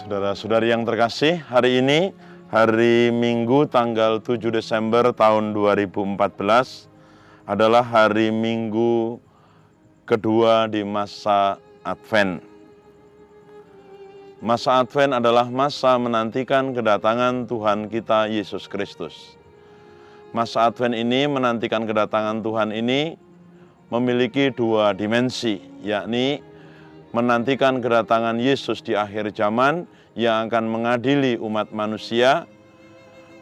Saudara-saudari yang terkasih, hari ini hari Minggu tanggal 7 Desember tahun 2014 adalah hari Minggu kedua di masa Advent. Masa Advent adalah masa menantikan kedatangan Tuhan kita Yesus Kristus. Masa Advent ini menantikan kedatangan Tuhan ini memiliki dua dimensi, yakni menantikan kedatangan Yesus di akhir zaman yang akan mengadili umat manusia,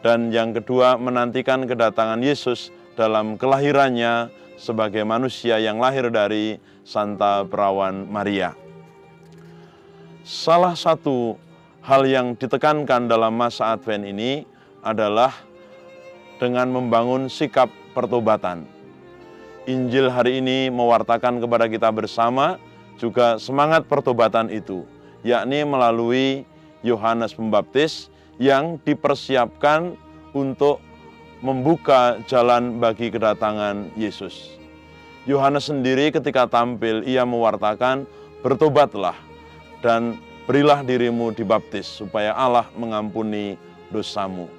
dan yang kedua menantikan kedatangan Yesus dalam kelahirannya sebagai manusia yang lahir dari Santa Perawan Maria. Salah satu hal yang ditekankan dalam masa Advent ini adalah dengan membangun sikap pertobatan. Injil hari ini mewartakan kepada kita bersama juga semangat pertobatan itu, yakni melalui Yohanes Pembaptis yang dipersiapkan untuk membuka jalan bagi kedatangan Yesus. Yohanes sendiri ketika tampil, ia mewartakan, "Bertobatlah dan berilah dirimu dibaptis supaya Allah mengampuni dosamu."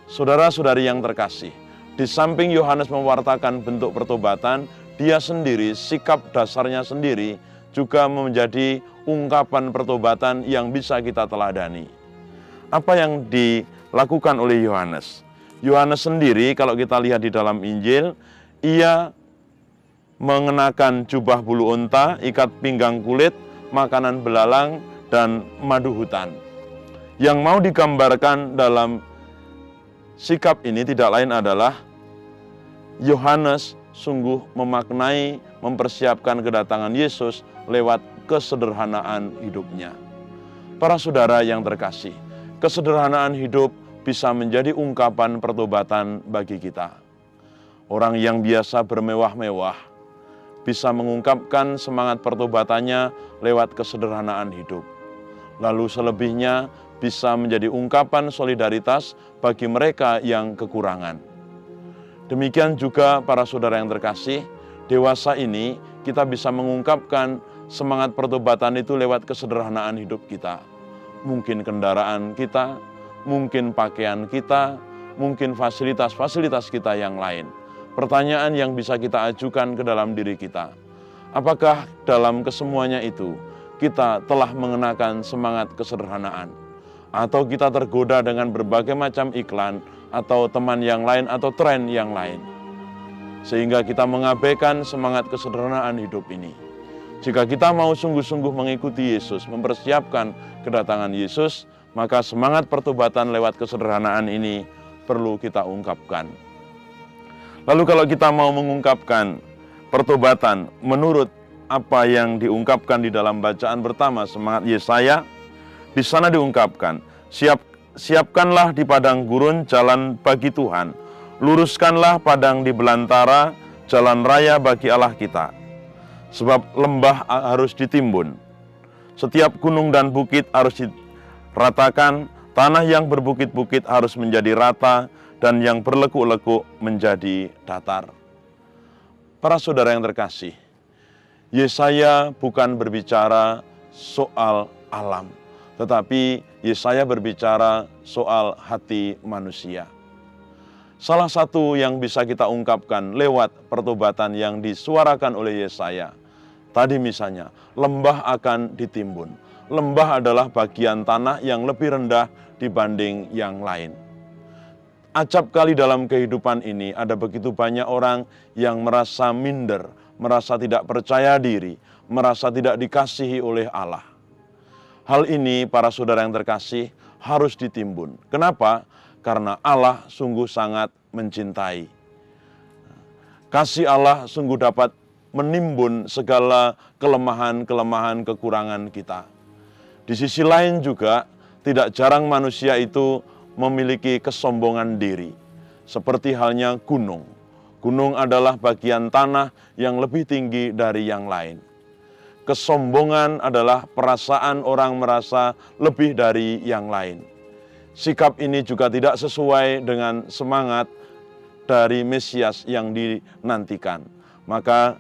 Saudara-saudari yang terkasih, di samping Yohanes mewartakan bentuk pertobatan, dia sendiri, sikap dasarnya sendiri juga menjadi ungkapan pertobatan yang bisa kita teladani. Apa yang dilakukan oleh Yohanes? Yohanes sendiri kalau kita lihat di dalam Injil, ia mengenakan jubah bulu unta, ikat pinggang kulit, makanan belalang, dan madu hutan. Yang mau digambarkan dalam sikap ini tidak lain adalah Yohanes sungguh memaknai, mempersiapkan kedatangan Yesus lewat kesederhanaan hidupnya. Para saudara yang terkasih, kesederhanaan hidup bisa menjadi ungkapan pertobatan bagi kita. Orang yang biasa bermewah-mewah bisa mengungkapkan semangat pertobatannya lewat kesederhanaan hidup. Lalu selebihnya bisa menjadi ungkapan solidaritas bagi mereka yang kekurangan. Demikian juga para saudara yang terkasih, dewasa ini kita bisa mengungkapkan semangat pertobatan itu lewat kesederhanaan hidup kita. Mungkin kendaraan kita, mungkin pakaian kita, mungkin fasilitas-fasilitas kita yang lain. Pertanyaan yang bisa kita ajukan ke dalam diri kita, apakah dalam kesemuanya itu kita telah mengenakan semangat kesederhanaan? Atau kita tergoda dengan berbagai macam iklan, atau teman yang lain, atau tren yang lain, sehingga kita mengabaikan semangat kesederhanaan hidup ini. Jika kita mau sungguh-sungguh mengikuti Yesus, mempersiapkan kedatangan Yesus, maka semangat pertobatan lewat kesederhanaan ini perlu kita ungkapkan. Lalu kalau kita mau mengungkapkan pertobatan menurut apa yang diungkapkan di dalam bacaan pertama semangat Yesaya, di sana diungkapkan, Siapkanlah di padang gurun jalan bagi Tuhan, luruskanlah padang di belantara, jalan raya bagi Allah kita. Sebab lembah harus ditimbun, setiap gunung dan bukit harus diratakan, tanah yang berbukit-bukit harus menjadi rata, dan yang berlekuk-lekuk menjadi datar. Para saudara yang terkasih, Yesaya bukan berbicara soal alam, tetapi Yesaya berbicara soal hati manusia. Salah satu yang bisa kita ungkapkan lewat pertobatan yang disuarakan oleh Yesaya, tadi misalnya, lembah akan ditimbun. Lembah adalah bagian tanah yang lebih rendah dibanding yang lain. Acap kali dalam kehidupan ini ada begitu banyak orang yang merasa minder, merasa tidak percaya diri, merasa tidak dikasihi oleh Allah. Hal ini para saudara yang terkasih harus ditimbun. Kenapa? Karena Allah sungguh sangat mencintai. Kasih Allah sungguh dapat menimbun segala kelemahan-kelemahan kekurangan kita. Di sisi lain juga tidak jarang manusia itu memiliki kesombongan diri. Seperti halnya gunung. Gunung adalah bagian tanah yang lebih tinggi dari yang lain. Kesombongan adalah perasaan orang merasa lebih dari yang lain. Sikap ini juga tidak sesuai dengan semangat dari Mesias yang dinantikan. Maka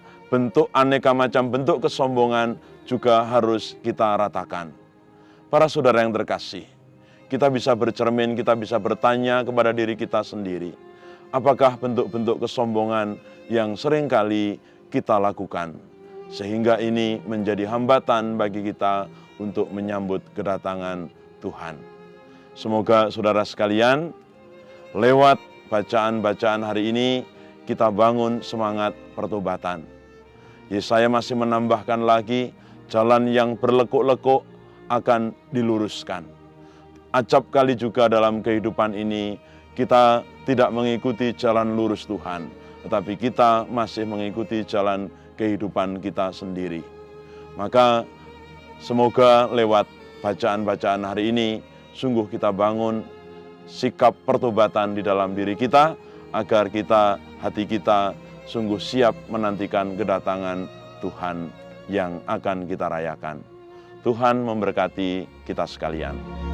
aneka macam bentuk kesombongan juga harus kita ratakan. Para saudara yang terkasih, kita bisa bercermin, kita bisa bertanya kepada diri kita sendiri. Apakah bentuk-bentuk kesombongan yang seringkali kita lakukan, sehingga ini menjadi hambatan bagi kita untuk menyambut kedatangan Tuhan. Semoga saudara sekalian, lewat bacaan-bacaan hari ini, kita bangun semangat pertobatan. Yesaya masih menambahkan lagi, jalan yang berlekuk-lekuk akan diluruskan. Acap kali juga dalam kehidupan ini, kita tidak mengikuti jalan lurus Tuhan, tetapi kita masih mengikuti jalan kehidupan kita sendiri. Maka semoga lewat bacaan-bacaan hari ini, sungguh kita bangun sikap pertobatan di dalam diri kita, agar hati kita sungguh siap menantikan kedatangan Tuhan yang akan kita rayakan. Tuhan memberkati kita sekalian.